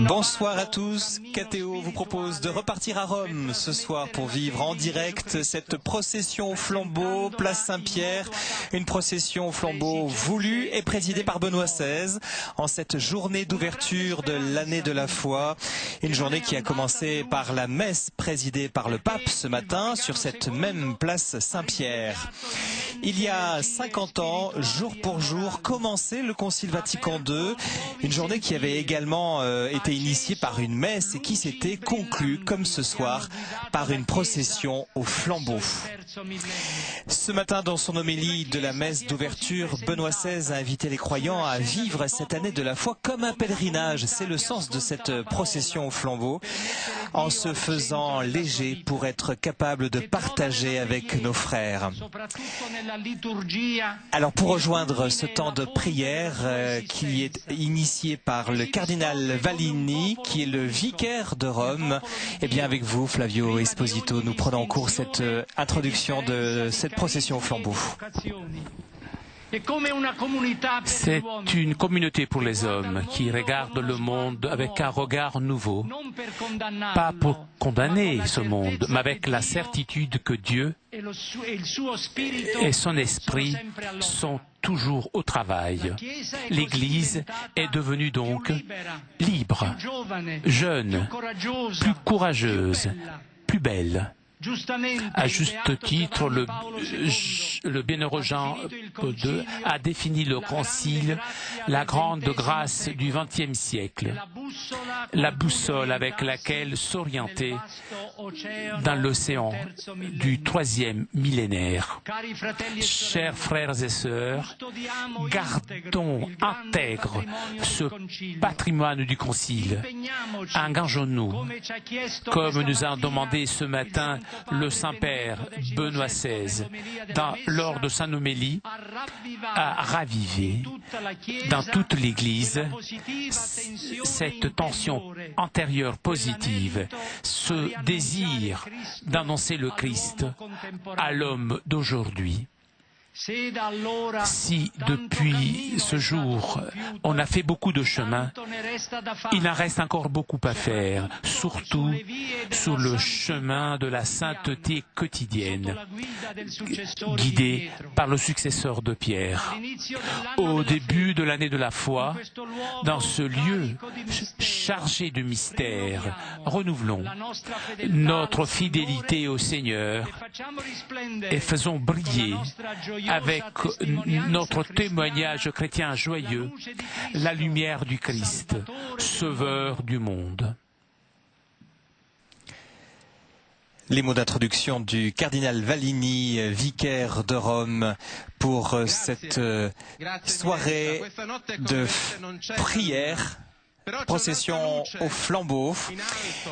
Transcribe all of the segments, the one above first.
Bonsoir à tous. KTO vous propose de repartir à Rome ce soir pour vivre en direct cette procession au flambeau, place Saint-Pierre. Une procession au flambeau voulue et présidée par Benoît XVI en cette journée d'ouverture de l'année de la foi. Une journée qui a commencé par la messe présidée par le pape ce matin sur cette même place Saint-Pierre. Il y a 50 ans, jour pour jour, commençait le Concile Vatican II, une journée qui avait également été initiée par une messe et qui s'était conclue, comme ce soir, par une procession au flambeau. Ce matin, dans son homélie de la messe d'ouverture, Benoît XVI a invité les croyants à vivre cette année de la foi comme un pèlerinage. C'est le sens de cette procession au flambeau, en se faisant léger pour être capable de partager avec nos frères. Alors pour rejoindre ce temps de prière qui est initié par le cardinal Vallini, qui est le vicaire de Rome, et bien avec vous, Flavio Esposito, nous prenons en cours cette introduction de cette procession au flambeau. C'est une communauté pour les hommes qui regardent le monde avec un regard nouveau, pas pour condamner ce monde, mais avec la certitude que Dieu et son esprit sont toujours au travail. L'Église est devenue donc libre, jeune, plus courageuse, plus belle. À juste titre, le bienheureux Jean Paul II a défini le Concile, la grande grâce du XXe siècle, la boussole avec laquelle s'orienter dans l'océan du troisième millénaire. Chers frères et sœurs, gardons intègre ce patrimoine du Concile. Engageons-nous, comme nous a demandé ce matin le Saint-Père Benoît XVI, lors de sa homélie, à raviver dans toute l'Église cette tension antérieure positive, ce désir d'annoncer le Christ à l'homme d'aujourd'hui. Si depuis ce jour on a fait beaucoup de chemin, il en reste encore beaucoup à faire, surtout sur le chemin de la sainteté quotidienne, guidé par le successeur de Pierre. Au début de l'année de la foi, dans ce lieu chargé de mystères, renouvelons notre fidélité au Seigneur et faisons briller avec notre témoignage chrétien joyeux, la lumière du Christ, sauveur du monde. Les mots d'introduction du cardinal Vallini, vicaire de Rome, pour cette soirée de prière. Procession au flambeau.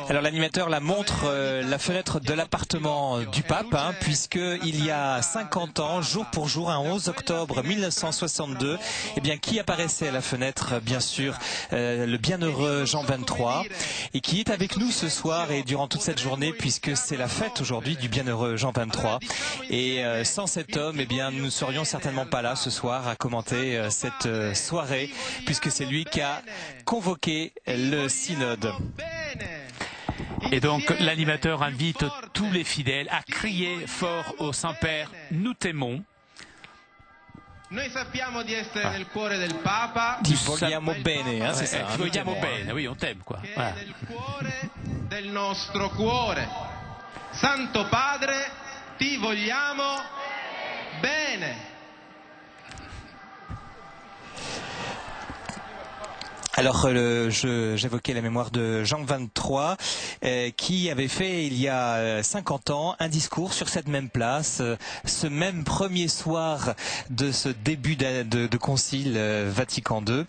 Alors l'animateur la montre la fenêtre de l'appartement du pape, puisqu'il y a 50 ans, jour pour jour, un 11 octobre 1962, eh bien, qui apparaissait à la fenêtre, bien sûr, le bienheureux Jean XXIII, et qui est avec nous ce soir et durant toute cette journée, puisque c'est la fête aujourd'hui du bienheureux Jean XXIII. Et sans cet homme, eh bien, nous ne serions certainement pas là ce soir à commenter cette soirée, puisque c'est lui qui a convoqué le synode. Et donc l'animateur invite tous les fidèles à crier fort au Saint-Père, nous t'aimons. Ti vogliamo bene, c'est ça. Ti vogliamo bene, oui, on t'aime, quoi. Voilà. Del nostro cuore. Santo Padre, ti vogliamo bene. Alors, j'évoquais la mémoire de Jean XXIII, qui avait fait, il y a 50 ans, un discours sur cette même place, ce même premier soir de ce début de Concile Vatican II.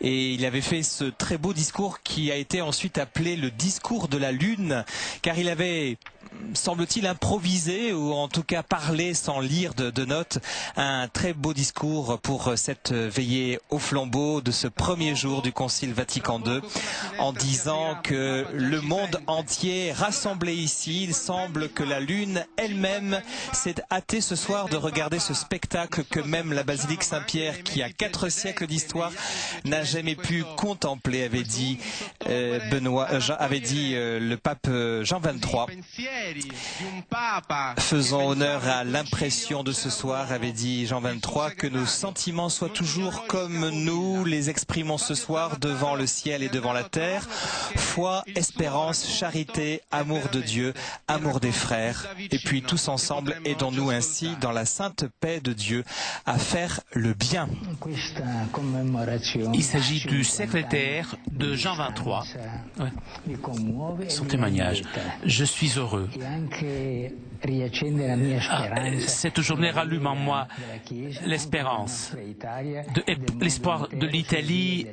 Et il avait fait ce très beau discours qui a été ensuite appelé le discours de la Lune, car il avait semble-t-il, improvisé ou en tout cas parlé sans lire de notes. Un très beau discours pour cette veillée au flambeau de ce premier jour du Concile Vatican II, en disant que le monde entier rassemblé ici, il semble que la Lune elle-même s'est hâtée ce soir de regarder ce spectacle que même la basilique Saint-Pierre, qui a 4 siècles d'histoire, n'a jamais pu contempler, avait dit le pape Jean XXIII. Faisons honneur à l'impression de ce soir, avait dit Jean XXIII, que nos sentiments soient toujours comme nous les exprimons ce soir devant le ciel et devant la terre. Foi, espérance, charité, amour de Dieu, amour des frères. Et puis tous ensemble, aidons-nous ainsi dans la sainte paix de Dieu à faire le bien. Il s'agit du secrétaire de Jean XXIII. Ouais. Son témoignage. Je suis heureux. Cette journée rallume en moi l'espérance, l'espoir de l'Italie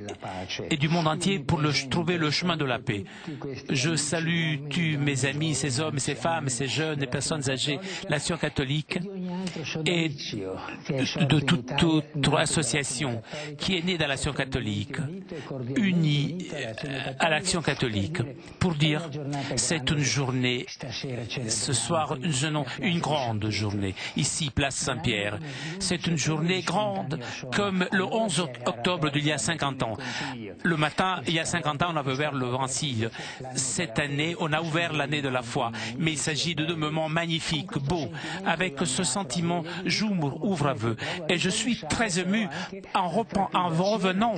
et du monde entier pour trouver le chemin de la paix. Je salue mes amis, ces hommes, ces femmes, ces jeunes, les personnes âgées, l'Action catholique et de toute autre association qui est née dans l'Action catholique, unie à l'Action catholique, pour dire c'est une journée, ce soir, une grande journée, ici, place Saint-Pierre. C'est une journée grande, comme le 11 octobre d'il y a 50 ans. Le matin, il y a 50 ans, on avait ouvert le Rancille. Cette année, on a ouvert l'année de la foi. Mais il s'agit de 2 moments magnifiques, beaux, avec ce sentiment j'ouvre, ouvre-aveu. Et je suis très ému en revenant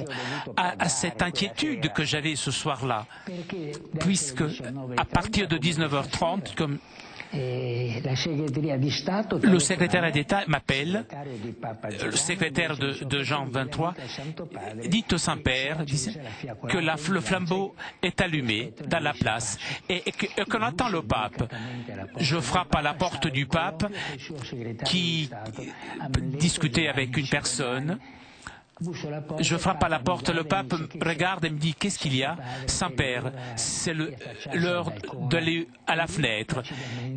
à cette inquiétude que j'avais ce soir-là, puisque à partir de 19h30, comme le secrétaire d'État m'appelle, le secrétaire de Jean XXIII, dit au Saint-Père que le flambeau est allumé dans la place et qu'on attend le pape. Je frappe à la porte du pape qui discutait avec une personne. Je frappe à la porte, le pape regarde et me dit « Qu'est-ce qu'il y a ?» « Saint-Père, c'est l'heure d'aller à la fenêtre. »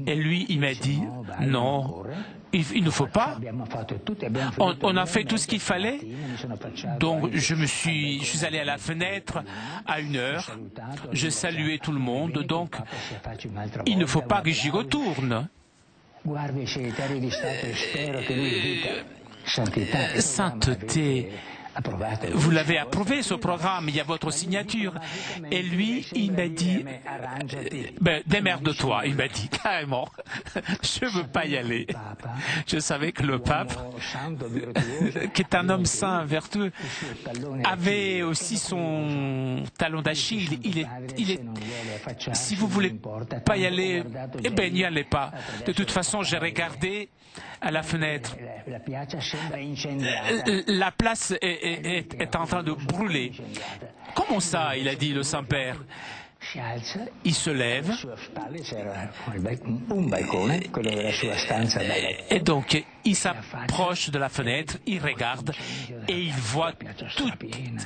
Et lui, il m'a dit « Non, il ne faut pas. On a fait tout ce qu'il fallait. » Donc je suis allé à la fenêtre à 1h, je saluais tout le monde, donc il ne faut pas que j'y retourne. Sainteté, vous l'avez approuvé ce programme, il y a votre signature. Et lui, il m'a dit, démerde-toi, il m'a dit carrément, je ne veux pas y aller. Je savais que le pape, qui est un homme saint, vertueux, avait aussi son talon d'Achille. Si vous ne voulez pas y aller, eh bien n'y allez pas. De toute façon, j'ai regardé à la fenêtre. La place est en train de brûler. Comment ça, il a dit le Saint-Père. Il se lève et donc il s'approche de la fenêtre, il regarde et il voit tout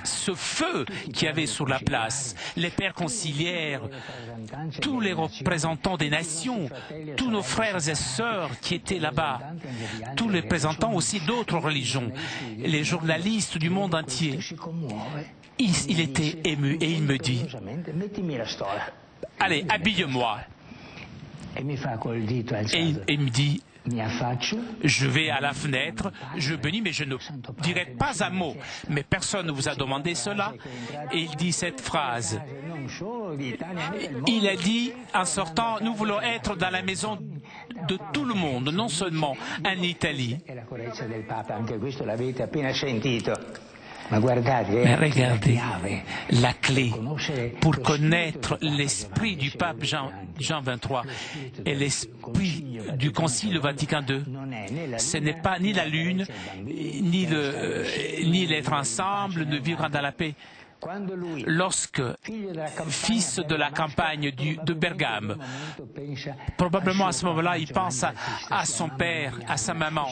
ce feu qu'il y avait sur la place, les pères conciliaires, tous les représentants des nations, tous nos frères et sœurs qui étaient là-bas, tous les représentants aussi d'autres religions, les journalistes du monde entier. Il était ému et il me dit « Allez, habille-moi ». Et il me dit « Je vais à la fenêtre, je bénis, mais je ne dirai pas un mot. Mais personne ne vous a demandé cela. » Et il dit cette phrase. Il a dit en sortant « Nous voulons être dans la maison de tout le monde, non seulement en Italie. » Mais regardez, la clé pour connaître l'esprit du pape Jean XXIII et l'esprit du Concile Vatican II, ce n'est pas ni la Lune, ni l'être ensemble, de vivre dans la paix. lorsque, fils de la campagne de Bergame, probablement à ce moment-là, il pense à son père, à sa maman,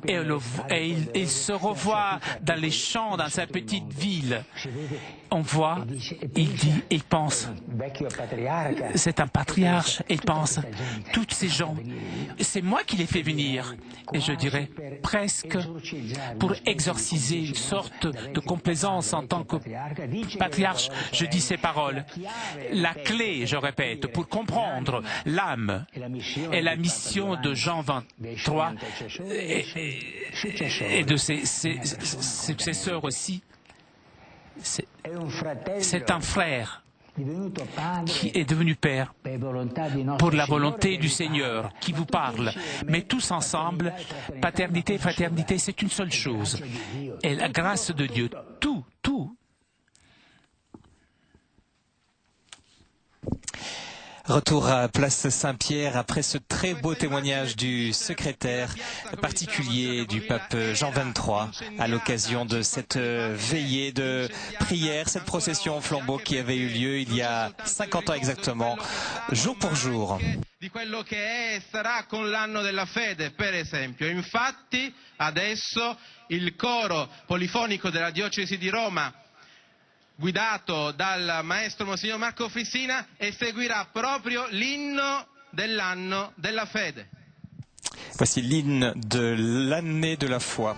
et il se revoit dans les champs, dans sa petite ville. On voit, il pense, c'est un patriarche, il pense, tous ces gens, c'est moi qui les fais venir. Et je dirais presque pour exorciser une sorte de complaisance en tant que patriarche, je dis ces paroles. La clé, je répète, pour comprendre l'âme et la mission de Jean 23 et de ses successeurs aussi, c'est un frère qui est devenu Père pour la volonté du Seigneur qui vous parle. Mais tous ensemble, paternité et fraternité, c'est une seule chose. Et la grâce de Dieu, tout. Retour à Place Saint-Pierre après ce très beau témoignage du secrétaire particulier du pape Jean XXIII à l'occasion de cette veillée de prière, cette procession au flambeau qui avait eu lieu il y a 50 ans exactement, jour pour jour. Di quello che è e sarà con l'anno della fede, per esempio. Infatti, adesso il coro polifonico della diocesi di Roma, guidato dal maestro Monsignor Marco Frissina, eseguirà proprio l'inno dell'anno della fede. Voici l'hymne de l'année de la foi.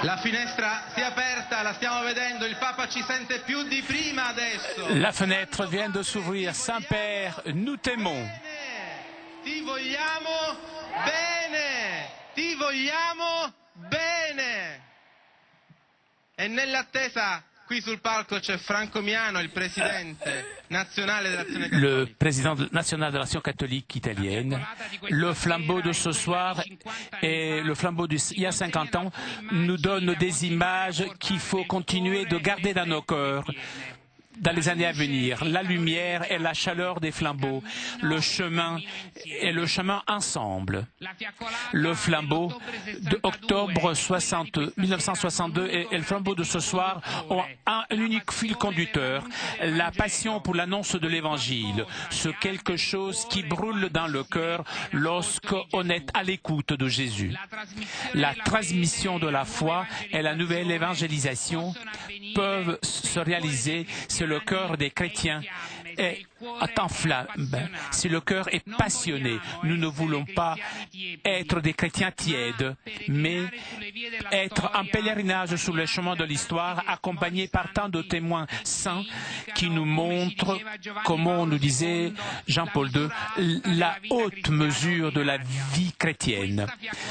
La finestra si è aperta, la stiamo vedendo, il Papa ci sente più di prima adesso. La fenêtre vient de s'ouvrir. Saint-Père, nous t'aimons. Ti vogliamo bene, ti vogliamo bene. E nell'attesa, qui sul palco c'è Franco Miano, il presidente nazionale dell'Azione Cattolique. Le président national de l'Action catholique italienne. Le flambeau de ce soir et le flambeau d'il y a 50 ans nous donnent des images qu'il faut continuer de garder dans nos cœurs dans les années à venir. La lumière et la chaleur des flambeaux, le chemin et le chemin ensemble. Le flambeau d'octobre 1962 et le flambeau de ce soir ont un unique fil conducteur, la passion pour l'annonce de l'Évangile, ce quelque chose qui brûle dans le cœur lorsqu'on est à l'écoute de Jésus. La transmission de la foi et la nouvelle évangélisation peuvent se réaliser si le cœur des chrétiens est enflammé, si le cœur est passionné. Nous ne voulons pas être des chrétiens tièdes, mais être en pèlerinage sur le chemin de l'histoire, accompagnés par tant de témoins saints qui nous montrent, comment nous disait Jean-Paul II, la haute mesure de la vie chrétienne.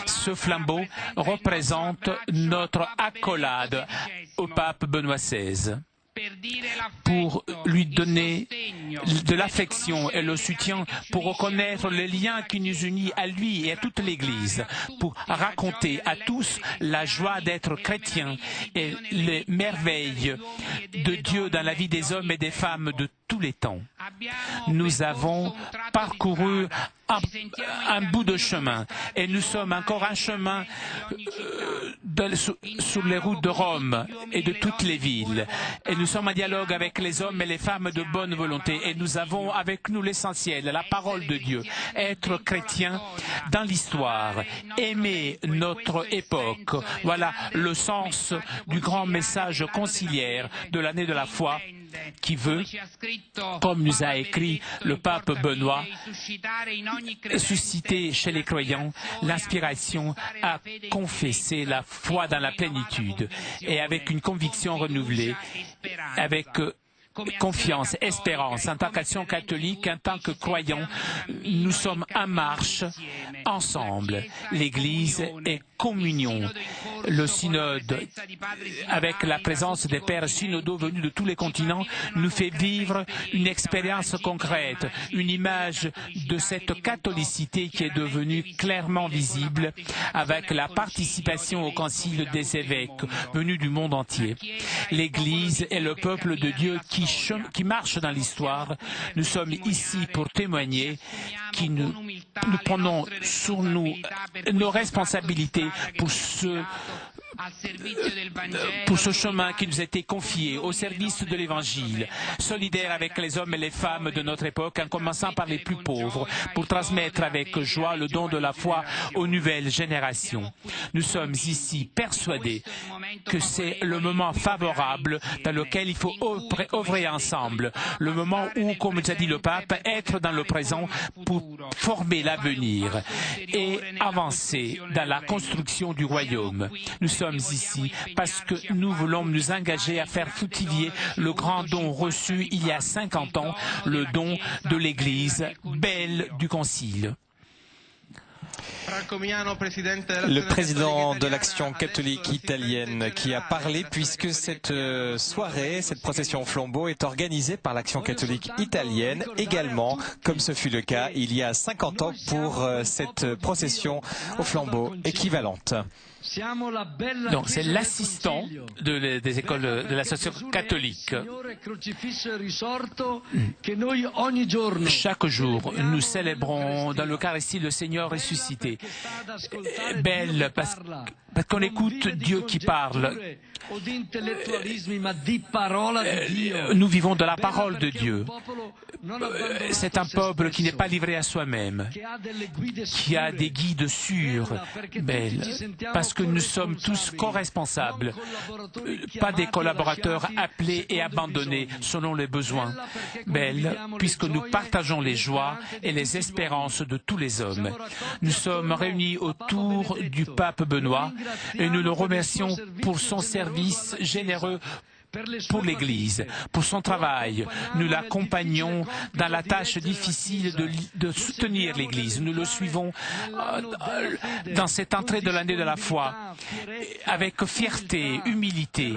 Ce flambeau représente notre accolade au pape Benoît XVI. Pour lui donner de l'affection et le soutien, pour reconnaître le lien qui nous unit à lui et à toute l'Église, pour raconter à tous la joie d'être chrétien et les merveilles de Dieu dans la vie des hommes et des femmes de tous les temps. Nous avons parcouru un bout de chemin et nous sommes encore un chemin sur les routes de Rome et de toutes les villes. Et nous sommes en dialogue avec les hommes et les femmes de bonne volonté et nous avons avec nous l'essentiel, la parole de Dieu. Être chrétien dans l'histoire, aimer notre époque. Voilà le sens du grand message conciliaire de l'année de la foi qui veut, comme nous a écrit le pape Benoît, susciter chez les croyants l'inspiration à confesser la foi dans la plénitude et avec une conviction renouvelée, avec confiance, espérance. En tant qu'Action catholique, en tant que croyants, nous sommes en marche ensemble. L'Église est communion. Le synode, avec la présence des pères synodaux venus de tous les continents, nous fait vivre une expérience concrète, une image de cette catholicité qui est devenue clairement visible avec la participation au concile des évêques venus du monde entier. L'Église est le peuple de Dieu qui marche dans l'histoire. Nous sommes ici pour témoigner que nous prenons sur nous nos responsabilités pour ce chemin qui nous a été confié au service de l'Évangile, solidaire avec les hommes et les femmes de notre époque, en commençant par les plus pauvres, pour transmettre avec joie le don de la foi aux nouvelles générations. Nous sommes ici persuadés que c'est le moment favorable dans lequel il faut œuvrer ensemble, le moment où, comme nous a dit le pape, être dans le présent pour former l'avenir et avancer dans la construction du royaume. Nous sommes ici parce que nous voulons nous engager à faire fructifier le grand don reçu il y a 50 ans, le don de l'Église belle du Concile. Le président de l'Action catholique italienne qui a parlé, puisque cette soirée, cette procession flambeau est organisée par l'Action catholique italienne également, comme ce fut le cas il y a 50 ans pour cette procession au flambeau équivalente. Donc c'est l'assistant des écoles de l'association catholique. Chaque jour, nous célébrons dans l'Eucharistie le Seigneur ressuscité. Belle parce qu'on écoute Dieu qui parle. Nous vivons de la parole de Dieu. C'est un peuple qui n'est pas livré à soi-même, qui a des guides sûrs, belles, parce que nous sommes tous co-responsables, pas des collaborateurs appelés et abandonnés selon les besoins, belles, puisque nous partageons les joies et les espérances de tous les hommes. Nous sommes réunis autour du pape Benoît et nous le remercions pour son service généreux pour l'Église, pour son travail. Nous l'accompagnons dans la tâche difficile de soutenir l'Église. Nous le suivons dans cette entrée de l'année de la foi avec fierté, humilité,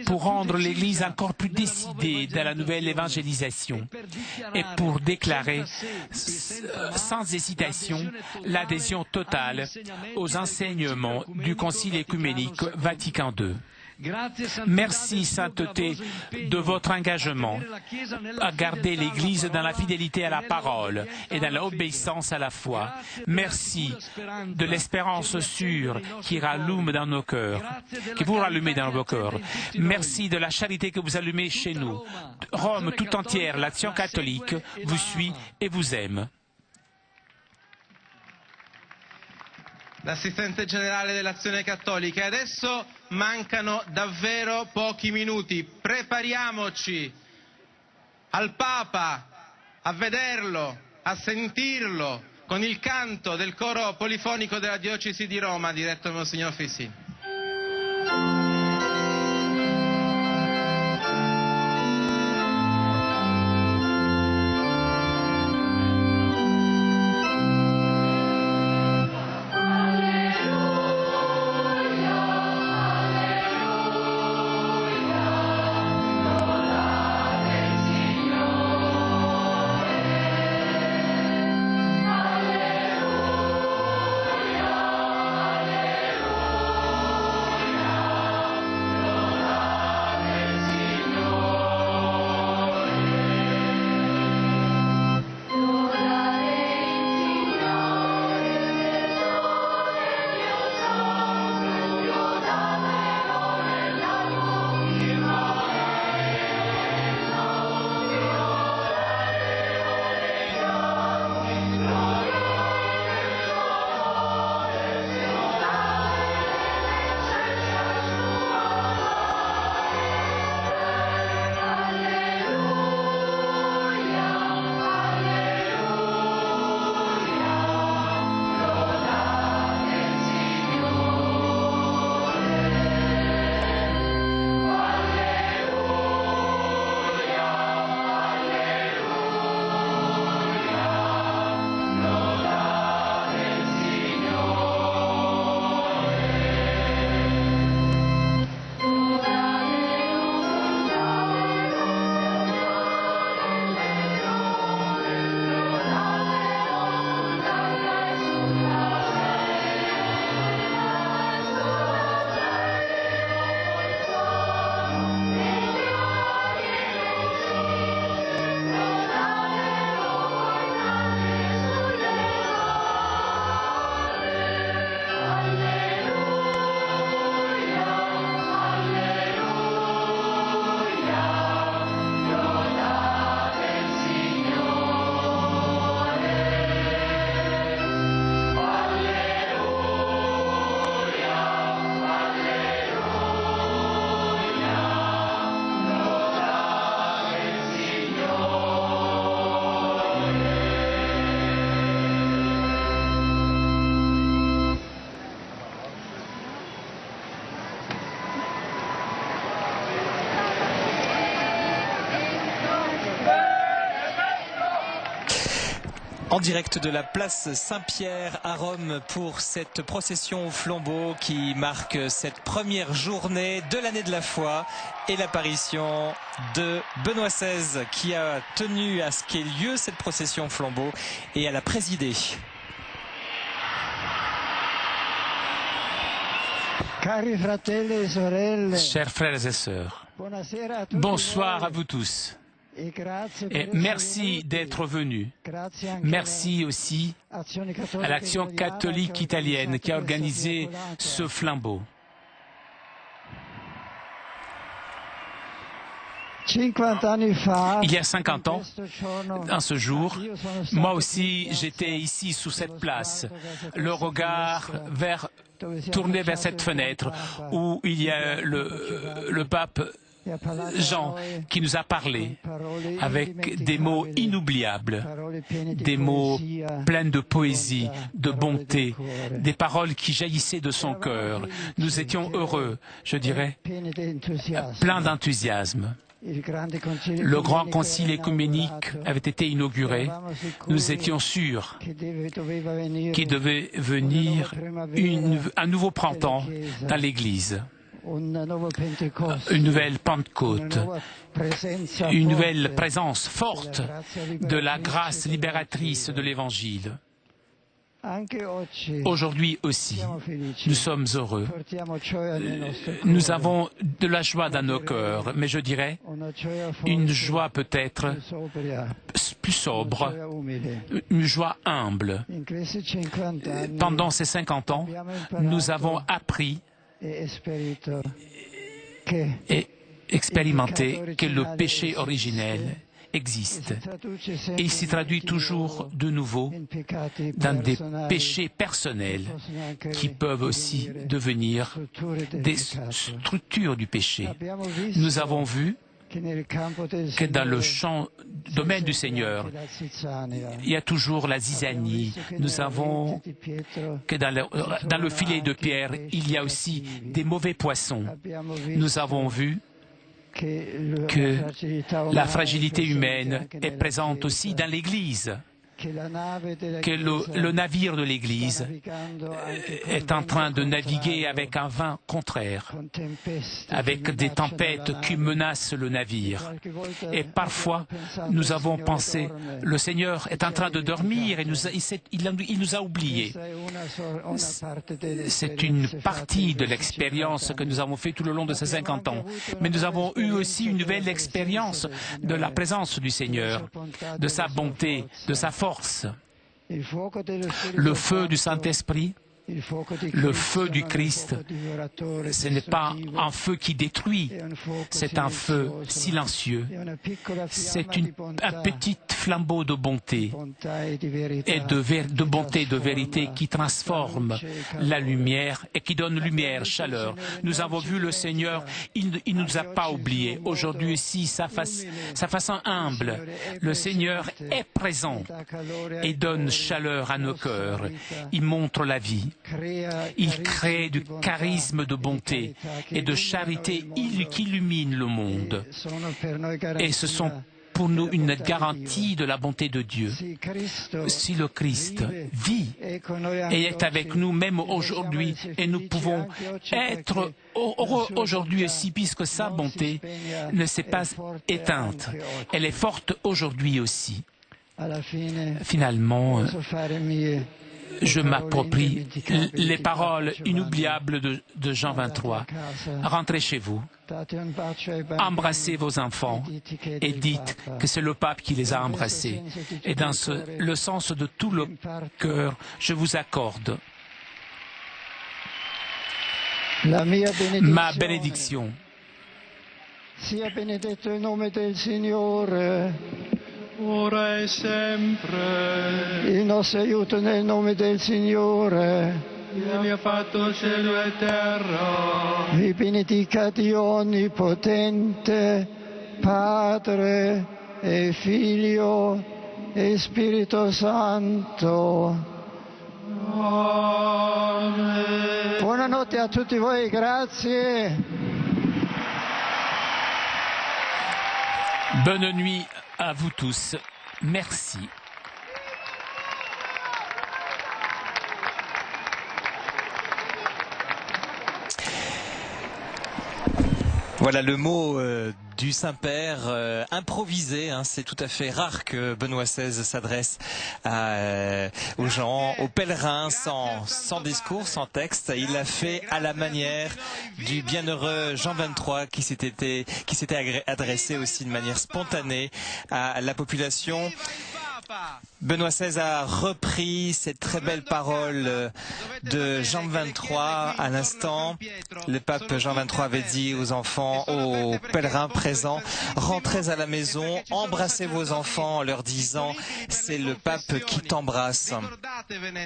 pour rendre l'Église encore plus décidée dans la nouvelle évangélisation et pour déclarer sans hésitation l'adhésion totale aux enseignements du Concile œcuménique Vatican II. Merci, Sainteté, de votre engagement à garder l'Église dans la fidélité à la parole et dans l'obéissance à la foi. Merci de l'espérance sûre qui rallume dans nos cœurs, qui vous rallumez dans vos cœurs. Merci de la charité que vous allumez chez nous. Rome tout entière, l'Action catholique, vous suit et vous aime. L'assistente generale dell'Azione Cattolica. E adesso mancano davvero pochi minuti. Prepariamoci al Papa, a vederlo, a sentirlo, con il canto del coro polifonico della Diocesi di Roma, diretto da Monsignor Fissini. En direct de la place Saint-Pierre à Rome pour cette procession au flambeau qui marque cette première journée de l'année de la foi et l'apparition de Benoît XVI qui a tenu à ce qu'ait lieu cette procession au flambeau et à la présider. Chers frères et sœurs, bonsoir à vous tous. Et merci d'être venus. Merci aussi à l'Action catholique italienne qui a organisé ce flambeau. Il y a 50 ans, en ce jour, moi aussi j'étais ici sous cette place, le regard tourné vers cette fenêtre où il y a le pape Jean qui nous a parlé avec des mots inoubliables, des mots pleins de poésie, de bonté, des paroles qui jaillissaient de son cœur. Nous étions heureux, je dirais, pleins d'enthousiasme. Le grand concile écuménique avait été inauguré. Nous étions sûrs qu'il devait venir un nouveau printemps dans l'Église. Une nouvelle Pentecôte, une nouvelle présence forte de la grâce libératrice de l'Évangile. Aujourd'hui aussi, nous sommes heureux. Nous avons de la joie dans nos cœurs, mais je dirais une joie peut-être plus sobre, une joie humble. Pendant ces 50 ans, nous avons appris et expérimenté que le péché originel existe. Et il s'y traduit toujours de nouveau dans des péchés personnels qui peuvent aussi devenir des structures du péché. Nous avons vu que dans le domaine du Seigneur, il y a toujours la zizanie. Nous avons que dans le filet de Pierre, il y a aussi des mauvais poissons. Nous avons vu que la fragilité humaine est présente aussi dans l'Église, que le navire de l'Église est en train de naviguer avec un vent contraire, avec des tempêtes qui menacent le navire. Et parfois, nous avons pensé, le Seigneur est en train de dormir et il nous a oubliés. C'est une partie de l'expérience que nous avons fait tout le long de ces 50 ans. Mais nous avons eu aussi une nouvelle expérience de la présence du Seigneur, de sa bonté, de sa force. Le feu du Saint-Esprit, le feu du Christ, ce n'est pas un feu qui détruit, c'est un feu silencieux, c'est un petit flambeau de bonté et de bonté et de vérité qui transforme la lumière et qui donne lumière, chaleur. Nous avos vu le Seigneur, il ne nous a pas oubliés. Aujourd'hui aussi, sa façon humble, le Seigneur est présent et donne chaleur à nos cœurs. Il montre la vie. Il crée du charisme de bonté et de charité qui illumine le monde. Et ce sont pour nous une garantie de la bonté de Dieu. Si le Christ vit et est avec nous même aujourd'hui, et nous pouvons être heureux aujourd'hui aussi, puisque sa bonté ne s'est pas éteinte. Elle est forte aujourd'hui aussi. Finalement, je m'approprie les paroles inoubliables de Jean 23. Rentrez chez vous, embrassez vos enfants et dites que c'est le pape qui les a embrassés. Et dans le sens de tout le cœur, je vous accorde ma bénédiction. Sia benedetto il nome del Signore. Ora e sempre. Il nostro aiuto nel nome del Signore. Egli ha fatto cielo e terra. Vi benedica Dio Onnipotente, Padre e Figlio e Spirito Santo. Amen. Buonanotte a tutti voi, grazie. Bonne nuit à vous tous. Merci. Voilà le mot du Saint-Père improvisé. Hein, c'est tout à fait rare que Benoît XVI s'adresse aux gens, aux pèlerins, sans discours, sans texte. Il l'a fait à la manière du bienheureux Jean 23 qui s'était adressé aussi de manière spontanée à la population. Benoît XVI a repris cette très belle parole de Jean 23 à l'instant. Le pape Jean 23 avait dit aux enfants, aux pèlerins présents, rentrez à la maison, embrassez vos enfants en leur disant, c'est le pape qui t'embrasse.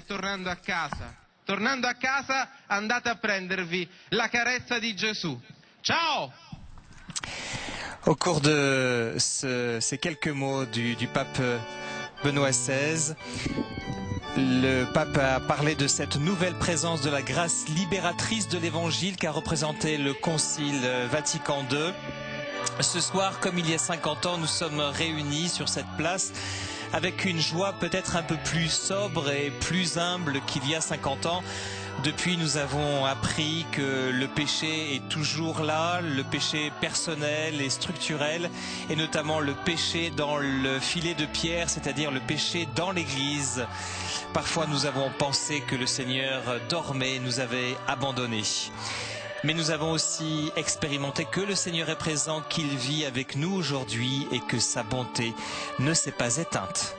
Tornando a casa, andate a prendervi la carezza di Gesù. Ciao! Au cours de ces quelques mots du pape Benoît XVI, le pape a parlé de cette nouvelle présence de la grâce libératrice de l'Évangile qu'a représenté le Concile Vatican II. Ce soir, comme il y a 50 ans, nous sommes réunis sur cette place avec une joie peut-être un peu plus sobre et plus humble qu'il y a 50 ans. Depuis, nous avons appris que le péché est toujours là, le péché personnel et structurel, et notamment le péché dans le filet de pierre, c'est-à-dire le péché dans l'Église. Parfois, nous avons pensé que le Seigneur dormait, nous avait abandonnés. Mais nous avons aussi expérimenté que le Seigneur est présent, qu'il vit avec nous aujourd'hui et que sa bonté ne s'est pas éteinte.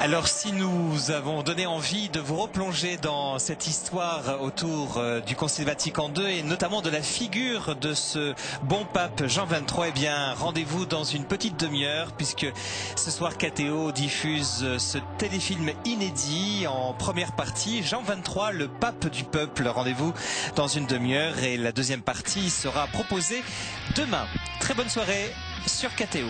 Alors si nous avons donné envie de vous replonger dans cette histoire autour du Concile Vatican II et notamment de la figure de ce bon pape Jean XXIII, eh bien rendez-vous dans une petite demi-heure puisque ce soir KTO diffuse ce téléfilm inédit en première partie, Jean XXIII, le pape du peuple. Rendez-vous dans une demi-heure et la deuxième partie sera proposée demain. Très bonne soirée sur KTO.